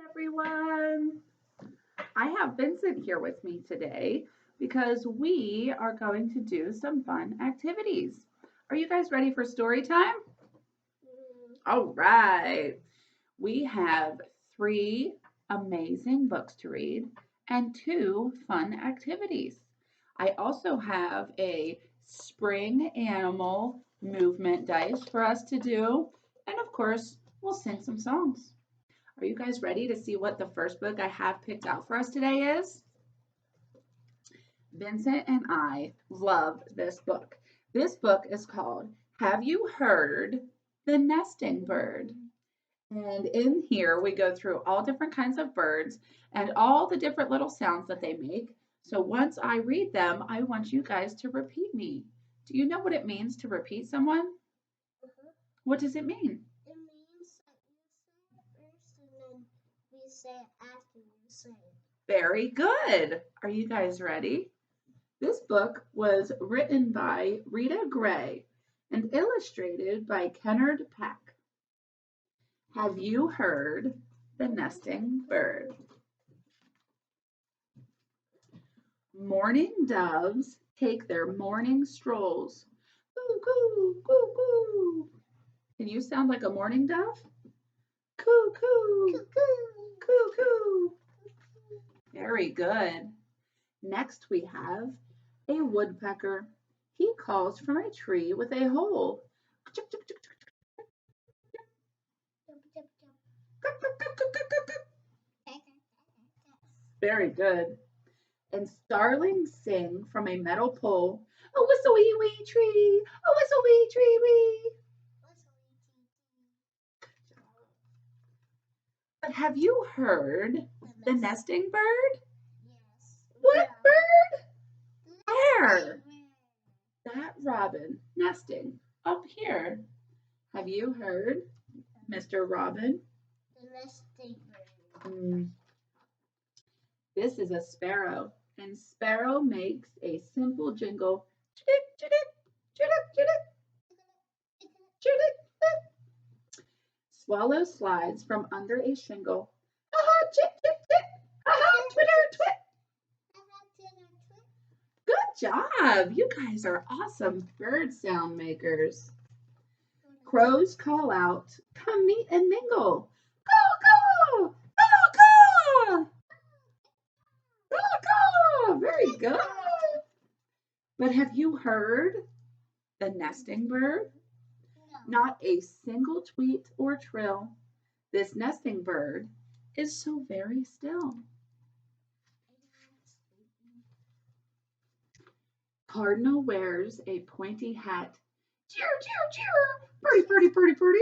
everyone. I have Vincent here with me today because we are going to do some fun activities. Are you guys ready for story time? All right. We have three amazing books to read and two fun activities. I also have a spring animal movement dice for us to do. And of course, we'll sing some songs. Are you guys ready to see what the first book I have picked out for us today is? Vincent and I love this book. This book is called Have You Heard the Nesting Bird? And in here, we go through all different kinds of birds and all the different little sounds that they make. So once I read them, I want you guys to repeat me. Do you know what it means to repeat someone? What does it mean? It means that you say it first and then we say it after you say it. Very good. Are you guys ready? This book was written by Rita Gray and illustrated by Kennard Peck. Have you heard the nesting bird? Morning doves take their morning strolls. Coo, coo, coo, coo. Can you sound like a morning dove? Coo, coo, Coo, coo. coo, coo. Very good. Next we have a woodpecker. He calls from a tree with a hole. Very good. And starlings sing from a metal pole. A whistle wee wee tree, a whistle wee tree wee. But have you heard the nesting bird? Yes. What bird? Where? That robin nesting up here. Have you heard Mr. Robin? The nesting bird. This is a sparrow, and sparrow makes a simple jingle. Chittick, chittick, chittick, chittick, chittick. Swallow slides from under a shingle. Ha-ha, chit, chit, chit. Ha-ha, twitter, twit. Good job. You guys are awesome bird sound makers. Crows call out, come meet and mingle. Caw, caw, caw, caw. Very good. But have you heard the nesting bird? No. Not a single tweet or trill. This nesting bird is so very still. Cardinal wears a pointy hat. Cheer, cheer, cheer. Birdie, birdie, birdie, birdie.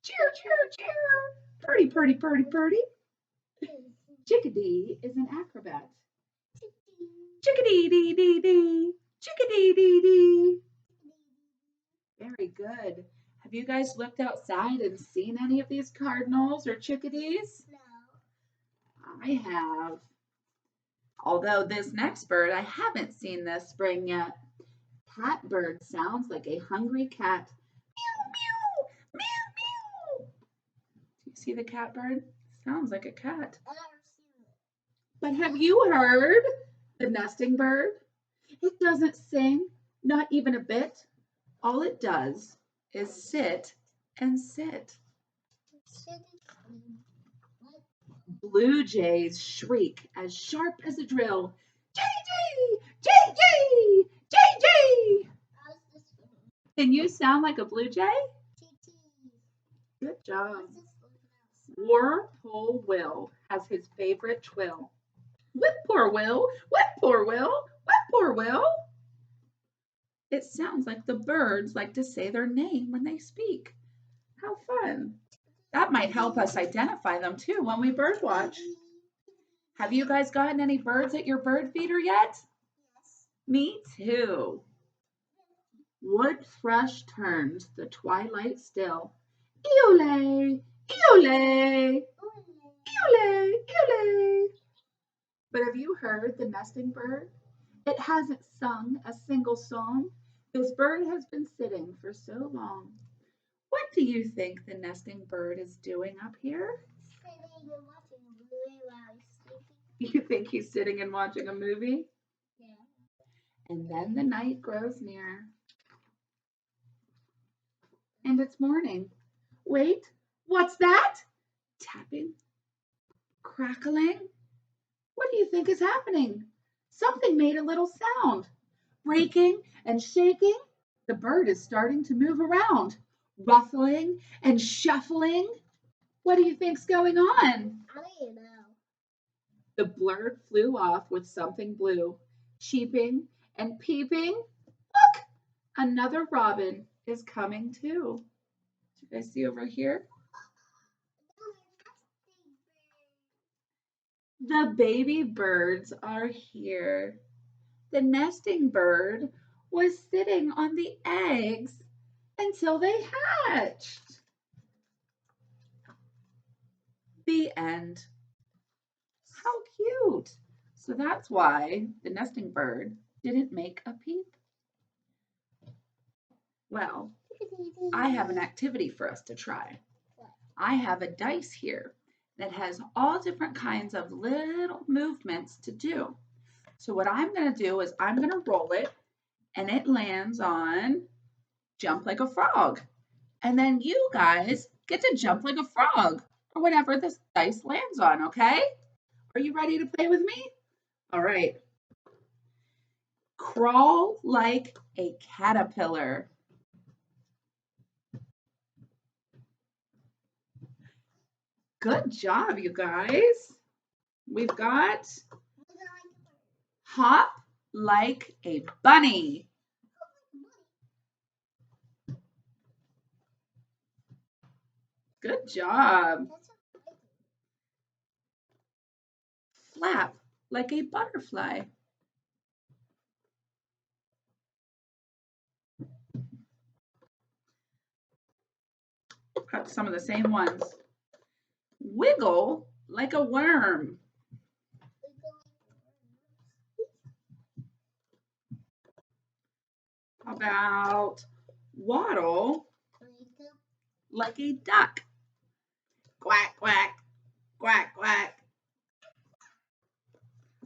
Cheer, cheer, cheer. Birdie, birdie, birdie, birdie. Chickadee is an acrobat. Chickadee dee dee dee. Chickadee dee dee. Very good. Have you guys looked outside and seen any of these cardinals or chickadees? No. I have. Although this next bird, I haven't seen this spring yet. Catbird sounds like a hungry cat. Meow, meow, meow, meow. Do you see the catbird? Sounds like a cat. I never seen it. But have you heard the nesting bird? It doesn't sing, not even a bit. All it does is sit and sit. Blue jays shriek as sharp as a drill. Jay, jay, jay, jay, jay, jay. Can you sound like a blue jay? Good job. Warpole Will has his favorite twill. Whip poor Will, whip poor Will, whip poor Will. It sounds like the birds like to say their name when they speak. How fun. That might help us identify them too when we bird watch. Have you guys gotten any birds at your bird feeder yet? Yes. Me too. Wood thrush turns the twilight still. Eole, eole, eole, eole. But have you heard the nesting bird? It hasn't sung a single song. This bird has been sitting for so long. What do you think the nesting bird is doing up here? Sitting and watching movie while he's sleeping. You think he's sitting and watching a movie? Yeah. And then the night grows near. And it's morning. Wait, what's that? Tapping, crackling. What do you think is happening? Something made a little sound. Breaking and shaking. The bird is starting to move around, ruffling and shuffling. What do you think's going on? I don't even know. The bird flew off with something blue, cheeping and peeping. Look, another robin is coming too. Do you guys see over here? The baby birds are here. The nesting bird was sitting on the eggs until they hatched. The end. How cute. So that's why the nesting bird didn't make a peep. Well, I have an activity for us to try. I have a dice here that has all different kinds of little movements to do. So what I'm going to do is I'm going to roll it and it lands on jump like a frog. And then you guys get to jump like a frog or whatever this dice lands on, okay? Are you ready to play with me? All right. Crawl like a caterpillar. Good job, you guys. We've got hop like a bunny. Good job. Flap like a butterfly. Got some of the same ones. Wiggle like a worm. How about waddle like a duck? Quack, quack, quack, quack.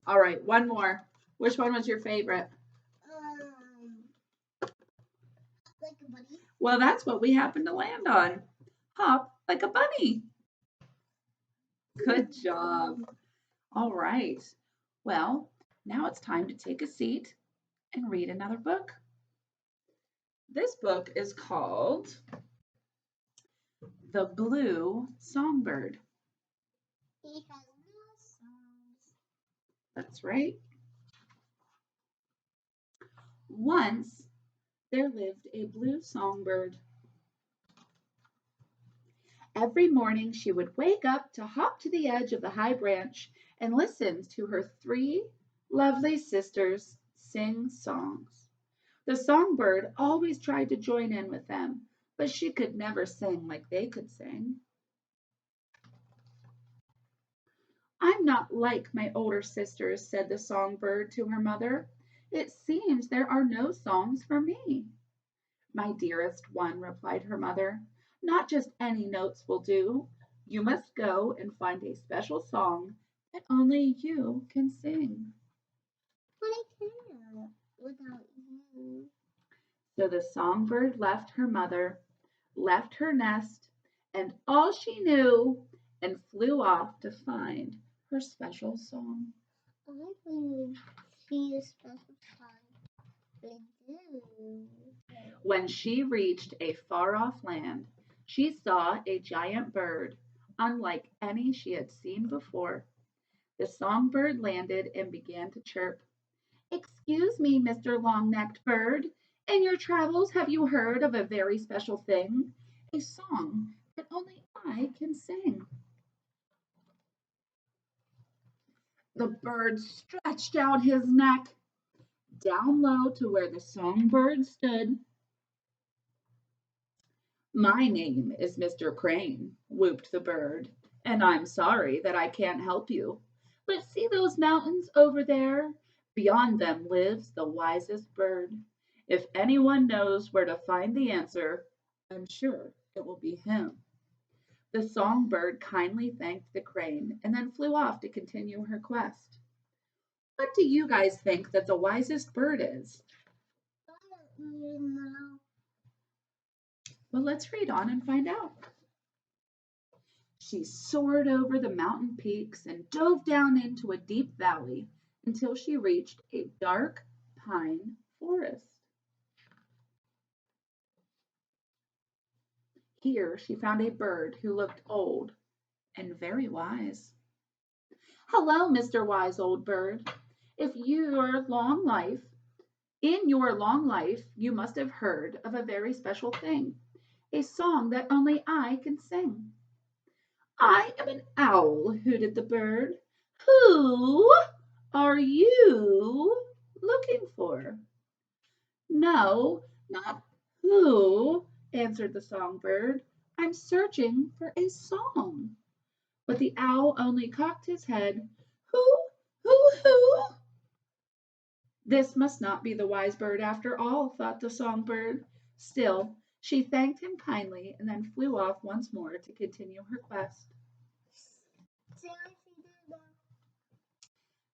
All right, one more. Which one was your favorite? Like a bunny. Well, that's what we happened to land on. Hop like a bunny. Good job. All right. Well, now it's time to take a seat and read another book. This book is called The Blue Songbird. He has no songs. That's right. Once there lived a blue songbird. Every morning she would wake up to hop to the edge of the high branch and listen to her three lovely sisters sing songs. The songbird always tried to join in with them, but she could never sing like they could sing. I'm not like my older sisters, said the songbird to her mother. It seems there are no songs for me. My dearest one, replied her mother, not just any notes will do. You must go and find a special song that only you can sing. But I can't without you. So the songbird left her mother, left her nest, and all she knew, and flew off to find her special song. I believe she is special time. They do. When she reached a far-off land, she saw a giant bird, unlike any she had seen before. The songbird landed and began to chirp. Excuse me, Mr. Long-necked Bird. In your travels, have you heard of a very special thing? A song that only I can sing. The bird stretched out his neck down low to where the songbird stood. My name is Mr. Crane, whooped the bird, and I'm sorry that I can't help you. But see those mountains over there? Beyond them lives the wisest bird. If anyone knows where to find the answer, I'm sure it will be him. The songbird kindly thanked the crane and then flew off to continue her quest. What do you guys think that the wisest bird is? Well, let's read on and find out. She soared over the mountain peaks and dove down into a deep valley until she reached a dark pine forest. Here she found a bird who looked old and very wise. Hello, Mr. Wise Old Bird. In your long life, you must have heard of a very special thing, a song that only I can sing. I am an owl, hooted the bird. Who are you looking for? No, not who, answered the songbird. I'm searching for a song. But the owl only cocked his head. Who? This must not be the wise bird after all, thought the songbird. Still, she thanked him kindly and then flew off once more to continue her quest.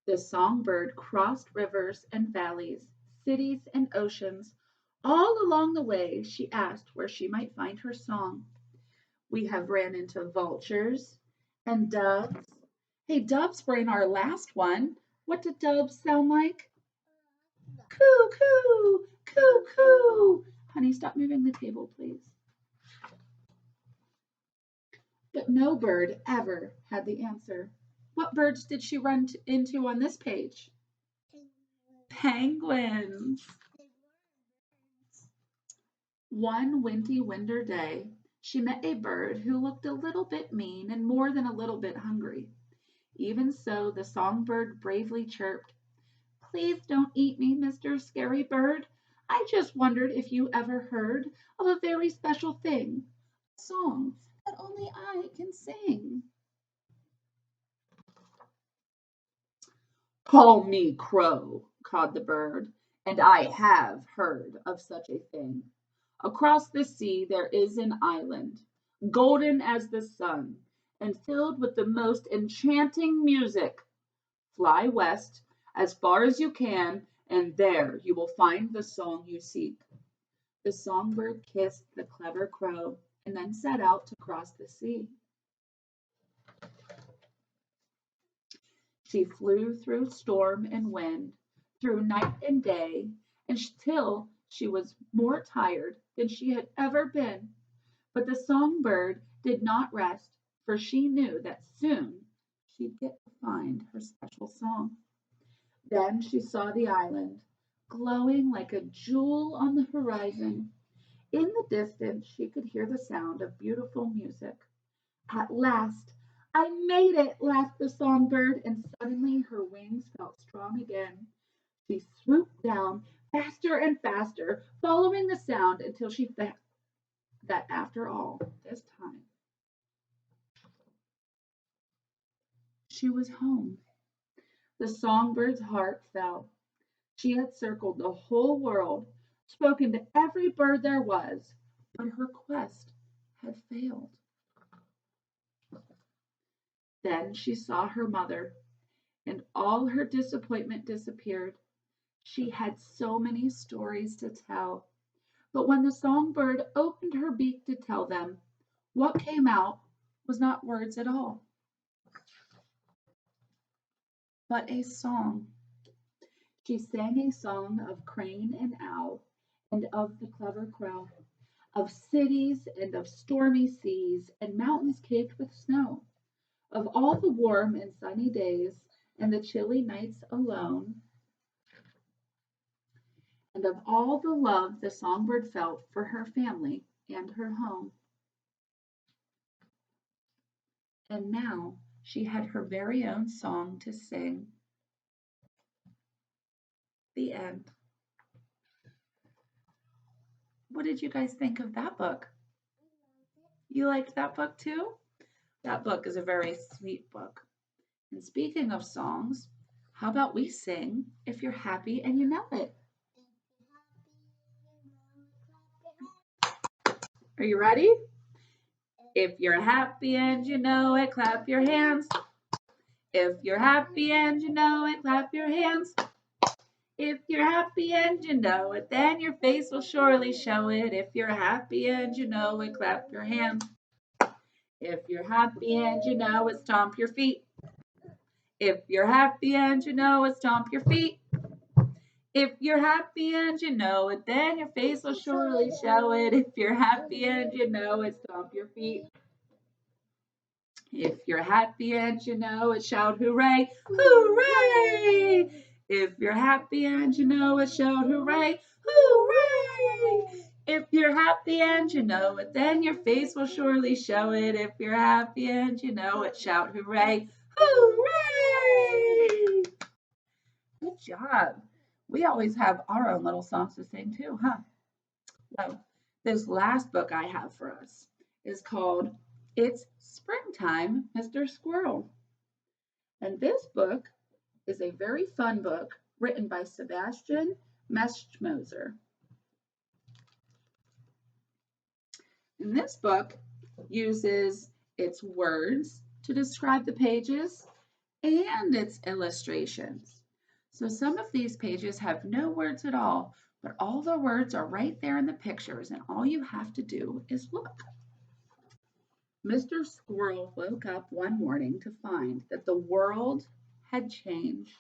The songbird crossed rivers and valleys, cities and oceans. All along the way, she asked where she might find her song. We have ran into vultures and doves. Hey, doves were in our last one. What did doves sound like? Coo, coo, coo, coo. Honey, stop moving the table, please. But no bird ever had the answer. What birds did she run into on this page? Penguins. One windy winter day, she met a bird who looked a little bit mean and more than a little bit hungry. Even so, the songbird bravely chirped, Please don't eat me, Mr. Scary Bird. I just wondered if you ever heard of a very special thing, a song that only I can sing. Call me Crow, cawed the bird, and I have heard of such a thing. Across the sea there is an island, golden as the sun, and filled with the most enchanting music. Fly west as far as you can, and there you will find the song you seek. The songbird kissed the clever crow and then set out to cross the sea. She flew through storm and wind, through night and day, until she was more tired than she had ever been. But the songbird did not rest, for she knew that soon she'd get to find her special song. Then she saw the island, glowing like a jewel on the horizon. In the distance, she could hear the sound of beautiful music. At last, I made it, laughed the songbird, and suddenly her wings felt strong again. She swooped down faster and faster, following the sound until she found that after all this time, she was home. The songbird's heart fell. She had circled the whole world, spoken to every bird there was, but her quest had failed. Then she saw her mother, and all her disappointment disappeared. She had so many stories to tell, but when the songbird opened her beak to tell them, what came out was not words at all, but a song. She sang a song of crane and owl, and of the clever crow, of cities and of stormy seas and mountains caked with snow, of all the warm and sunny days and the chilly nights alone, and of all the love the songbird felt for her family and her home. And now she had her very own song to sing. The end. What did you guys think of that book? You liked that book too? That book is a very sweet book. And speaking of songs, how about we sing If You're Happy and You Know It? Are you ready? If you're happy and you know it, clap your hands. If you're happy and you know it, clap your hands. If you're happy and you know it, then your face will surely show it. If you're happy and you know it, clap your hands. If you're happy and you know it, stomp your feet. If you're happy and you know it, stomp your feet. If you're happy and you know it, then your face will surely show it. If you're happy and you know it, stomp your feet. If you're happy and you know it, shout hooray, hooray! If you're happy and you know it, shout hooray, hooray! If you're happy and you know it, then your face will surely show it. If you're happy and you know it, shout hooray, hooray! Good job. We always have our own little songs to sing too, huh? So, this last book I have for us is called It's Springtime, Mr. Squirrel. And this book is a very fun book written by Sebastian Meschmoser. And this book uses its words to describe the pages and its illustrations. So some of these pages have no words at all, but all the words are right there in the pictures, and all you have to do is look. Mr. Squirrel woke up one morning to find that the world had changed.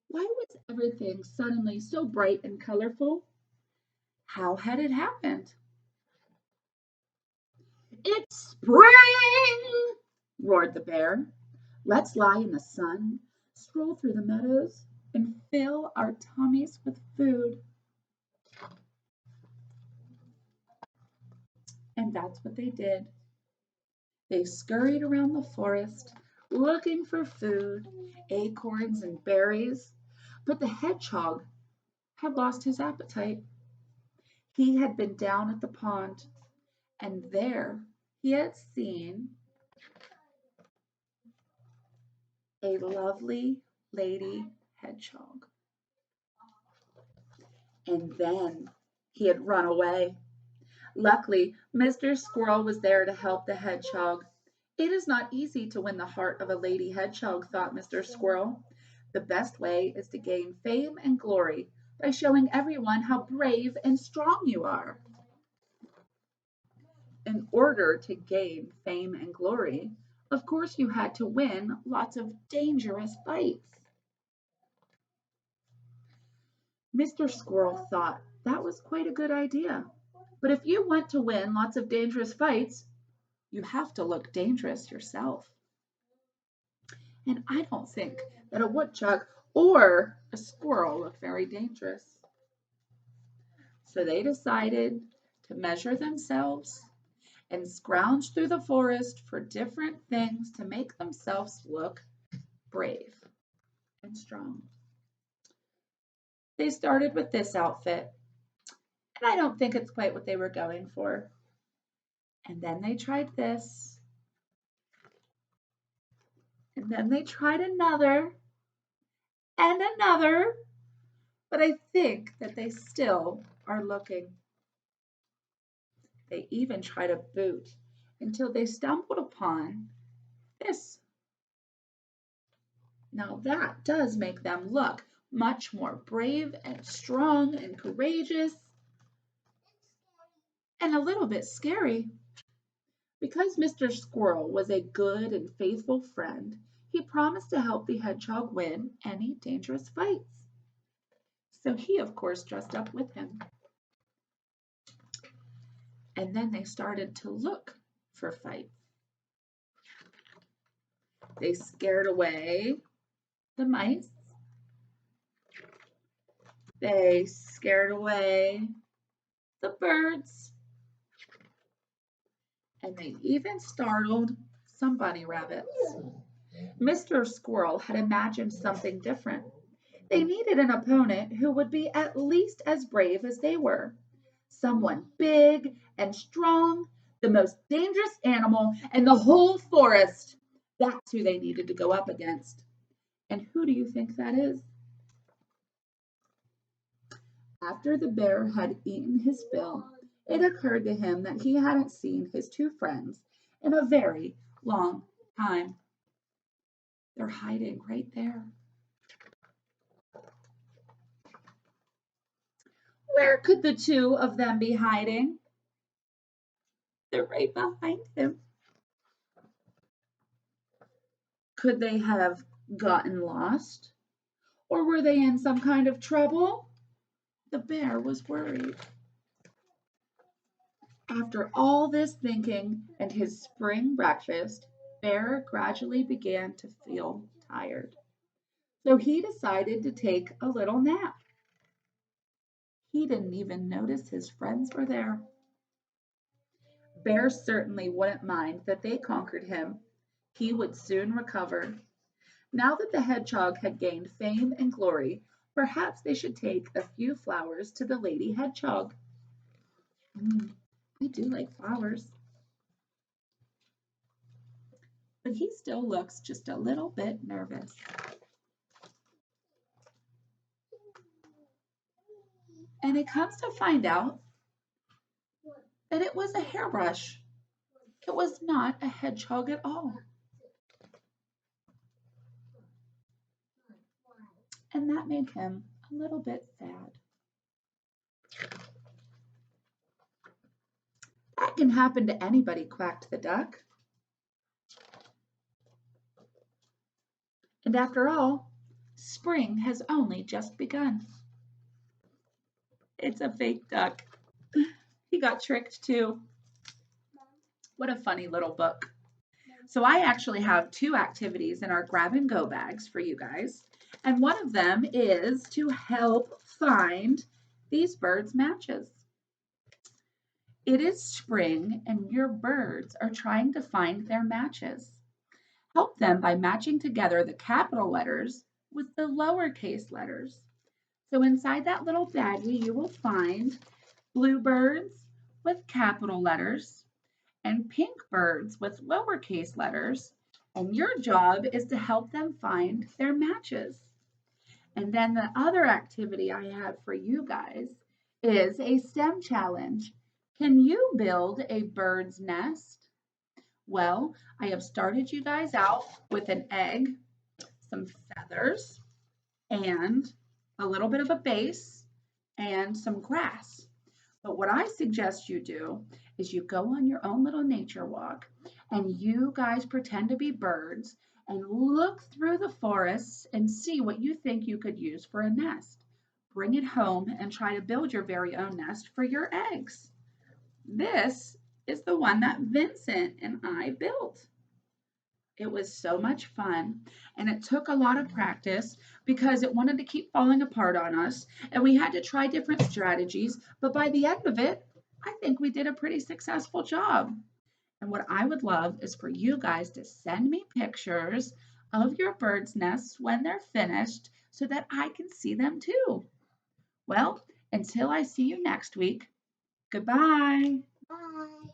Why was everything suddenly so bright and colorful? How had it happened? It's spring, roared the bear. Let's lie in the sun, stroll through the meadows, and fill our tummies with food. And that's what they did. They scurried around the forest, looking for food, acorns and berries. But the hedgehog had lost his appetite. He had been down at the pond, and there he had seen a lovely lady hedgehog. And then he had run away. Luckily, Mr. Squirrel was there to help the hedgehog. It is not easy to win the heart of a lady hedgehog, thought Mr. Squirrel. The best way is to gain fame and glory by showing everyone how brave and strong you are. In order to gain fame and glory, of course you had to win lots of dangerous fights. Mr. Squirrel thought that was quite a good idea. But if you want to win lots of dangerous fights, you have to look dangerous yourself. And I don't think that a woodchuck or a squirrel look very dangerous. So they decided to measure themselves and scrounge through the forest for different things to make themselves look brave and strong. They started with this outfit, and I don't think it's quite what they were going for. And then they tried this, and then they tried another and another, but I think that they still are looking. They even tried a boot until they stumbled upon this. Now that does make them look much more brave and strong and courageous and a little bit scary. Because Mr. Squirrel was a good and faithful friend, he promised to help the hedgehog win any dangerous fights. So he, of course, dressed up with him. And then they started to look for fights. They scared away the mice. They scared away the birds. And they even startled some bunny rabbits. Mr. Squirrel had imagined something different. They needed an opponent who would be at least as brave as they were. Someone big and strong, the most dangerous animal in the whole forest. That's who they needed to go up against. And who do you think that is? After the bear had eaten his fill, it occurred to him that he hadn't seen his two friends in a very long time. They're hiding right there. Where could the two of them be hiding? They're right behind him. Could they have gotten lost? Or were they in some kind of trouble? The bear was worried. After all this thinking and his spring breakfast, Bear gradually began to feel tired. So he decided to take a little nap. He didn't even notice his friends were there. Bear certainly wouldn't mind that they conquered him. He would soon recover. Now that the hedgehog had gained fame and glory, perhaps they should take a few flowers to the lady hedgehog. I do like flowers. But he still looks just a little bit nervous. And it comes to find out that it was a hairbrush. It was not a hedgehog at all. And that made him a little bit sad. That can happen to anybody, quacked the duck. And after all, spring has only just begun. It's a fake duck. He got tricked too. What a funny little book. So I actually have 2 activities in our grab and go bags for you guys. And one of them is to help find these birds' matches. It is spring and your birds are trying to find their matches. Help them by matching together the capital letters with the lowercase letters. So inside that little baggie, you will find bluebirds with capital letters and pink birds with lowercase letters. And your job is to help them find their matches. And then the other activity I have for you guys is a STEM challenge. Can you build a bird's nest? Well, I have started you guys out with an egg, some feathers, and a little bit of a base and some grass. But what I suggest you do is you go on your own little nature walk and you guys pretend to be birds and look through the forests and see what you think you could use for a nest. Bring it home and try to build your very own nest for your eggs. This is the one that Vincent and I built. It was so much fun, and it took a lot of practice because it wanted to keep falling apart on us, and we had to try different strategies, but by the end of it, I think we did a pretty successful job. And what I would love is for you guys to send me pictures of your bird's nests when they're finished so that I can see them too. Well, until I see you next week, goodbye. Bye.